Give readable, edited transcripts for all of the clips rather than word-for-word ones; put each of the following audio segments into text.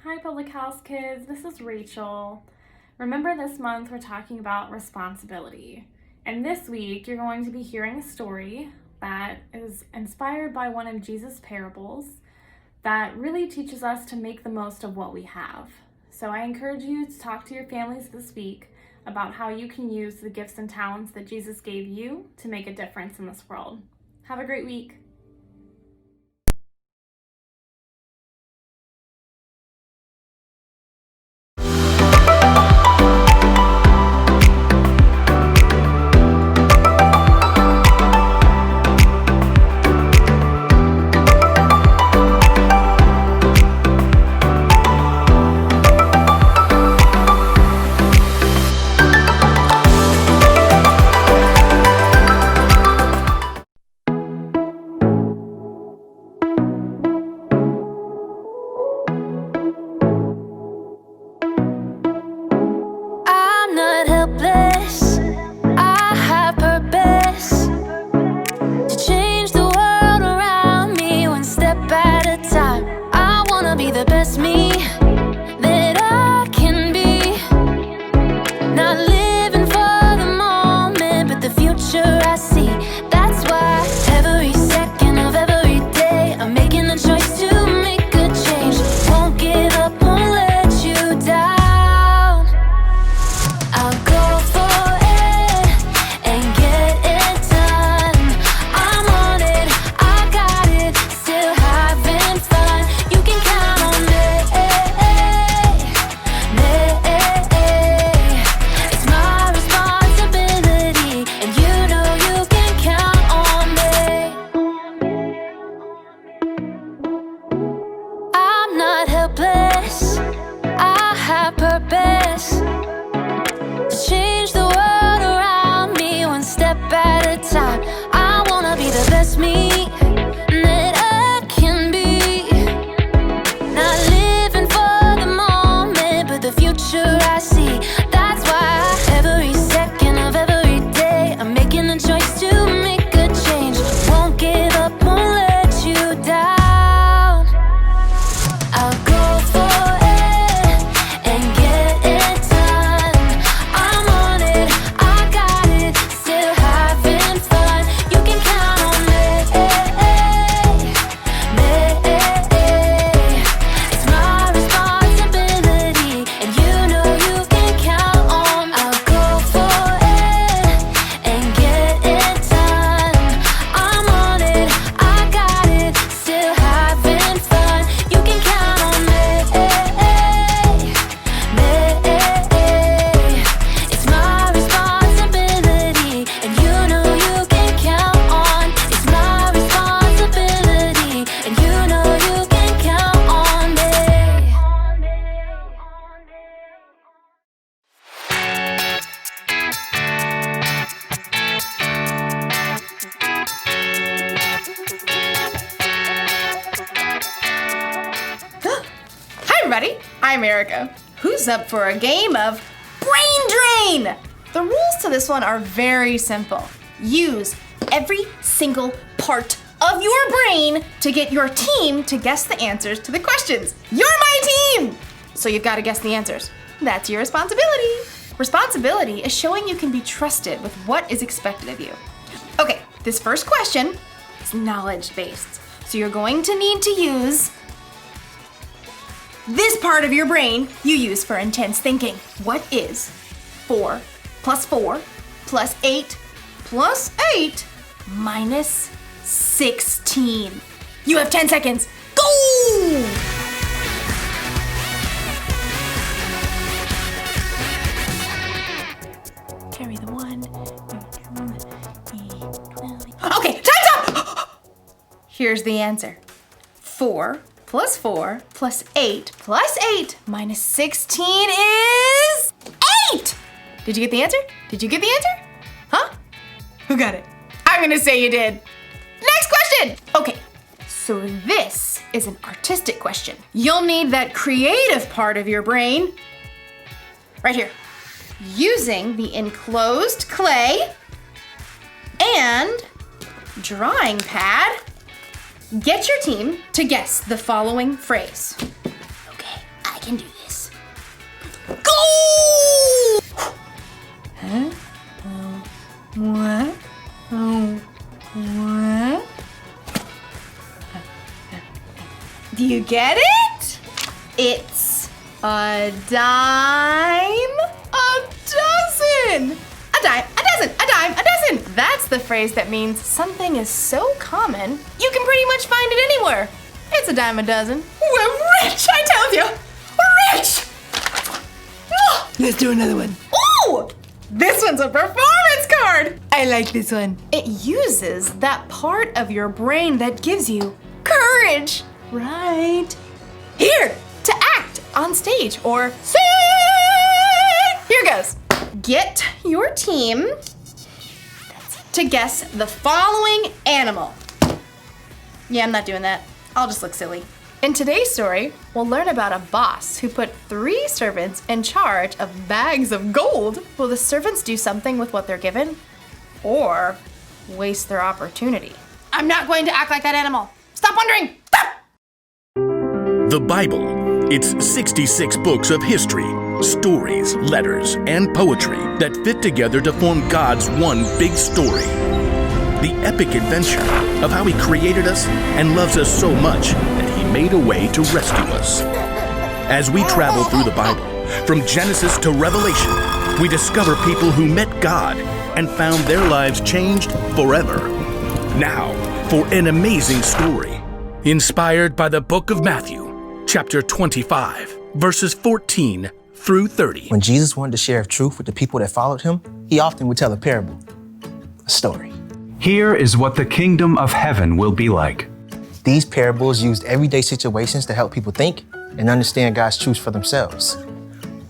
Hi Public House kids, this is Rachel. Remember this month we're talking about responsibility. And this week you're going to be hearing a story that is inspired by one of Jesus' parables that really teaches us to make the most of what we have. So I encourage you to talk to your families this week about how you can use the gifts and talents that Jesus gave you to make a difference in this world. Have a great week. I'm Erica. Who's up for a game of Brain Drain? The rules to this one are very simple. Use every single part of your brain to get your team to guess the answers to the questions. You're my team! So you've got to guess the answers. That's your responsibility. Responsibility is showing you can be trusted with what is expected of you. Okay, this first question is knowledge-based. So you're going to need to use this part of your brain you use for intense thinking. What is 4 plus 4 plus 8 plus 8 minus 16? You have 10 seconds. Go! Carry the 1. Okay, time's up! Here's the answer. 4 plus 4 plus 8 plus 8 minus 16 is 8! Did you get the answer? Did you get the answer? Huh? Who got it? I'm gonna say you did. Next question! Okay, so this is an artistic question. You'll need that creative part of your brain right here. Using the enclosed clay and drawing pad, get your team to guess the following phrase. Okay, I can do this. Go! Huh? Oh. What? Oh. What? Do you get it? It's a dime a dozen. A dime a dozen. A dime a dozen. That's the phrase that means something is so common you can pretty much find it anywhere. It's a dime a dozen. We're rich, I tell you. We're rich. Let's do another one. Ooh! This one's a performance card. I like this one. It uses that part of your brain that gives you courage. Right. Here, to act on stage or sing. Here goes. Get your team to guess the following animal. Yeah, I'm not doing that. I'll just look silly. In today's story, we'll learn about a boss who put 3 servants in charge of bags of gold. Will the servants do something with what they're given or waste their opportunity? I'm not going to act like that animal. Stop wondering. Stop! The Bible. It's 66 books of history, stories, letters, and poetry that fit together to form God's one big story. The epic adventure of how He created us and loves us so much that He made a way to rescue us. As we travel through the Bible, from Genesis to Revelation, we discover people who met God and found their lives changed forever. Now, for an amazing story, inspired by the book of Matthew, chapter 25, verses 14 through 30. When Jesus wanted to share truth with the people that followed him, he often would tell a parable, a story. Here is what the kingdom of heaven will be like. These parables used everyday situations to help people think and understand God's truth for themselves.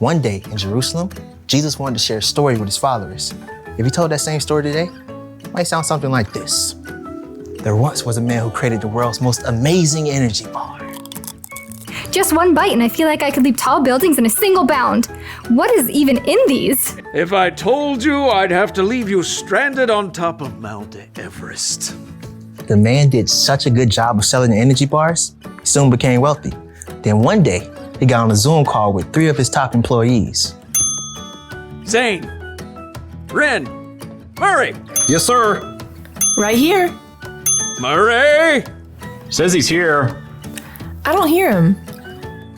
One day in Jerusalem, Jesus wanted to share a story with his followers. If he told that same story today, it might sound something like this. There once was a man who created the world's most amazing energy bar. Just one bite and I feel like I could leap tall buildings in a single bound. What is even in these? If I told you, I'd have to leave you stranded on top of Mount Everest. The man did such a good job of selling the energy bars, he soon became wealthy. Then one day, he got on a Zoom call with 3 of his top employees. Zane, Ren, Murray, Yes, sir. Right here. Murray, Says he's here. I don't hear him.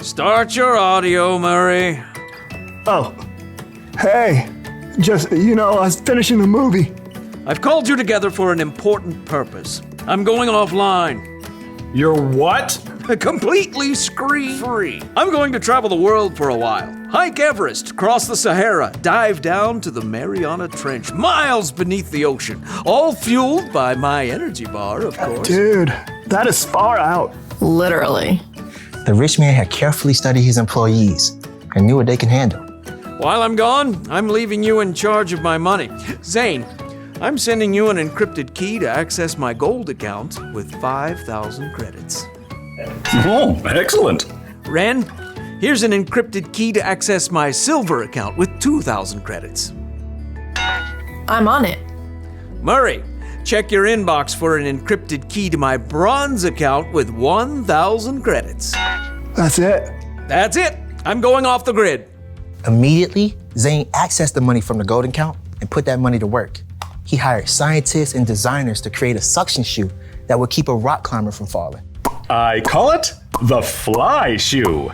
start your audio, Murray. Oh, hey, I was finishing the movie. I've called you together for an important purpose. I'm going offline. You're what? Completely screen-free. I'm going to travel the world for a while. Hike Everest, cross the Sahara, dive down to the Mariana Trench, miles beneath the ocean, all fueled by my energy bar, of course. Dude, that is far out. Literally. The rich man had carefully studied his employees and knew what they can handle. While I'm gone, I'm leaving you in charge of my money. Zane, I'm sending you an encrypted key to access my gold account with 5,000 credits. Oh, excellent. Ren, here's an encrypted key to access my silver account with 2,000 credits. I'm on it. Murray, check your inbox for an encrypted key to my bronze account with 1,000 credits. That's it. That's it. I'm going off the grid. Immediately, Zane accessed the money from the gold account and put that money to work. He hired scientists and designers to create a suction shoe that would keep a rock climber from falling. I call it the fly shoe.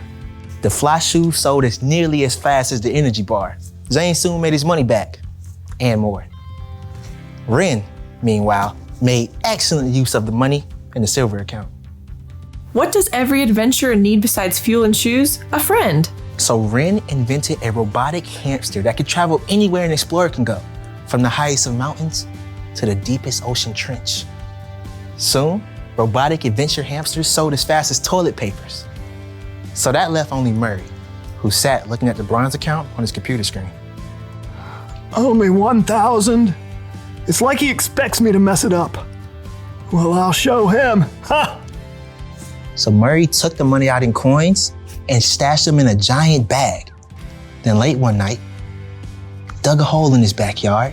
The fly shoe sold as nearly as fast as the energy bar. Zane soon made his money back, and more. Ren, meanwhile, made excellent use of the money in the silver account. What does every adventurer need besides fuel and shoes? A friend. So Ren invented a robotic hamster that could travel anywhere an explorer can go, from the highest of mountains to the deepest ocean trench. Soon, robotic adventure hamsters sold as fast as toilet papers. So that left only Murray, who sat looking at the bronze account on his computer screen. Only 1,000? It's like he expects me to mess it up. Well, I'll show him. Ha! So Murray took the money out in coins and stashed them in a giant bag. Then late one night, dug a hole in his backyard,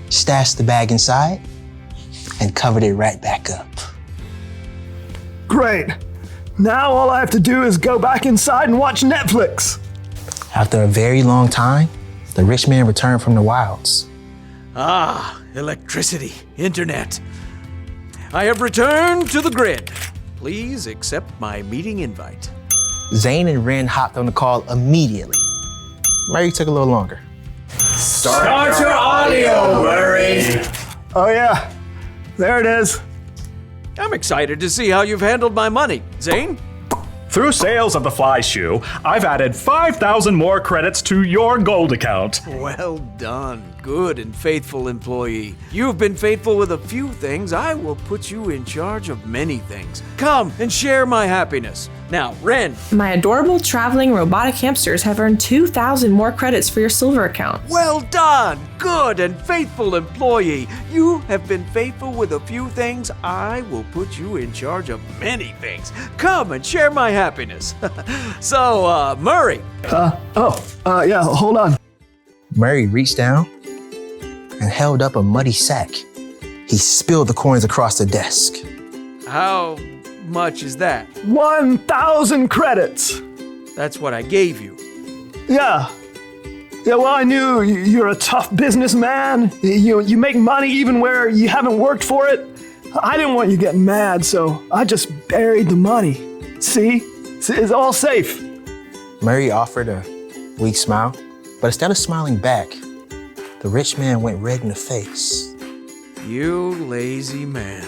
stashed the bag inside, and covered it right back up. Great. Now all I have to do is go back inside and watch Netflix. After a very long time, the rich man returned from the wilds. Ah, electricity, internet. I have returned to the grid. Please accept my meeting invite. Zane and Ren hopped on the call immediately. Murray took a little longer. Start your audio, Murray. Oh yeah, there it is. I'm excited to see how you've handled my money. Zane? Through sales of the fly shoe, I've added 5,000 more credits to your gold account. Well done, good and faithful employee. You've been faithful with a few things. I will put you in charge of many things. Come and share my happiness. Now, Ren. My adorable traveling robotic hamsters have earned 2,000 more credits for your silver account. Well done, good and faithful employee. You have been faithful with a few things. I will put you in charge of many things. Come and share my happiness. So, Murray. Yeah, hold on. Murray reached down and held up a muddy sack. He spilled the coins across the desk. How much is that? 1,000 credits. That's what I gave you. Yeah. Yeah, well, I knew you're a tough businessman. You make money even where you haven't worked for it. I didn't want you getting mad, so I just buried the money. See? It's all safe. Murray offered a weak smile, but instead of smiling back, the rich man went red in the face. You lazy man.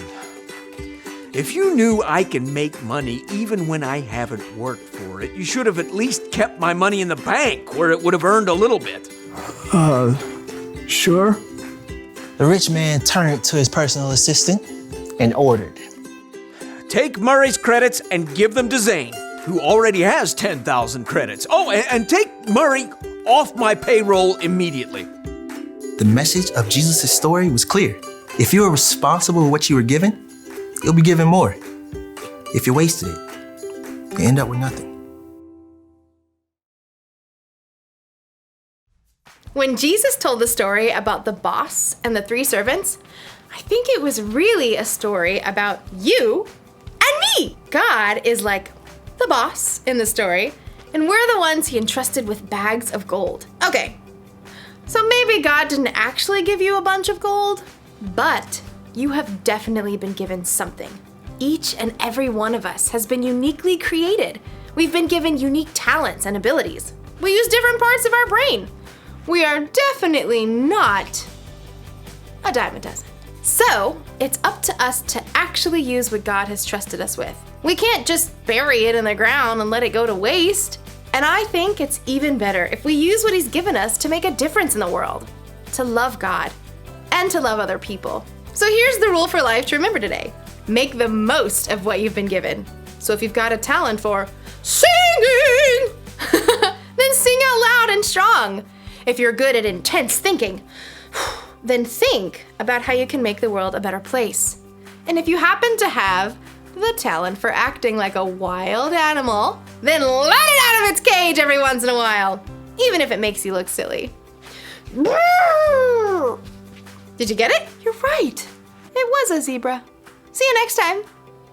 If you knew I can make money even when I haven't worked for it, you should have at least kept my money in the bank where it would have earned a little bit. Sure. The rich man turned to his personal assistant and ordered. Take Murray's credits and give them to Zane, who already has 10,000 credits. Oh, and take Murray off my payroll immediately. The message of Jesus' story was clear. If you are responsible for what you were given, you'll be given more. If you wasted it, you end up with nothing. When Jesus told the story about the boss and the 3 servants, I think it was really a story about you and me. God is like the boss in the story, and we're the ones he entrusted with bags of gold. Okay, so maybe God didn't actually give you a bunch of gold, but you have definitely been given something. Each and every one of us has been uniquely created. We've been given unique talents and abilities. We use different parts of our brain. We are definitely not a dime a dozen. So, it's up to us to actually use what God has trusted us with. We can't just bury it in the ground and let it go to waste. And I think it's even better if we use what he's given us to make a difference in the world, to love God, and to love other people. So here's the rule for life to remember today. Make the most of what you've been given. So if you've got a talent for singing, then sing out loud and strong. If you're good at intense thinking, then think about how you can make the world a better place. And if you happen to have the talent for acting like a wild animal, then let it out of its cage every once in a while, even if it makes you look silly. Did you get it? You're right. It was a zebra. See you next time.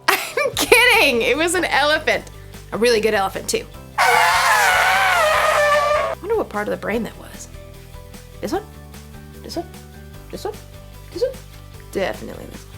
I'm kidding. It was an elephant. A really good elephant, too. I wonder what part of the brain that was. This one? This one? This one? This one? Definitely this one.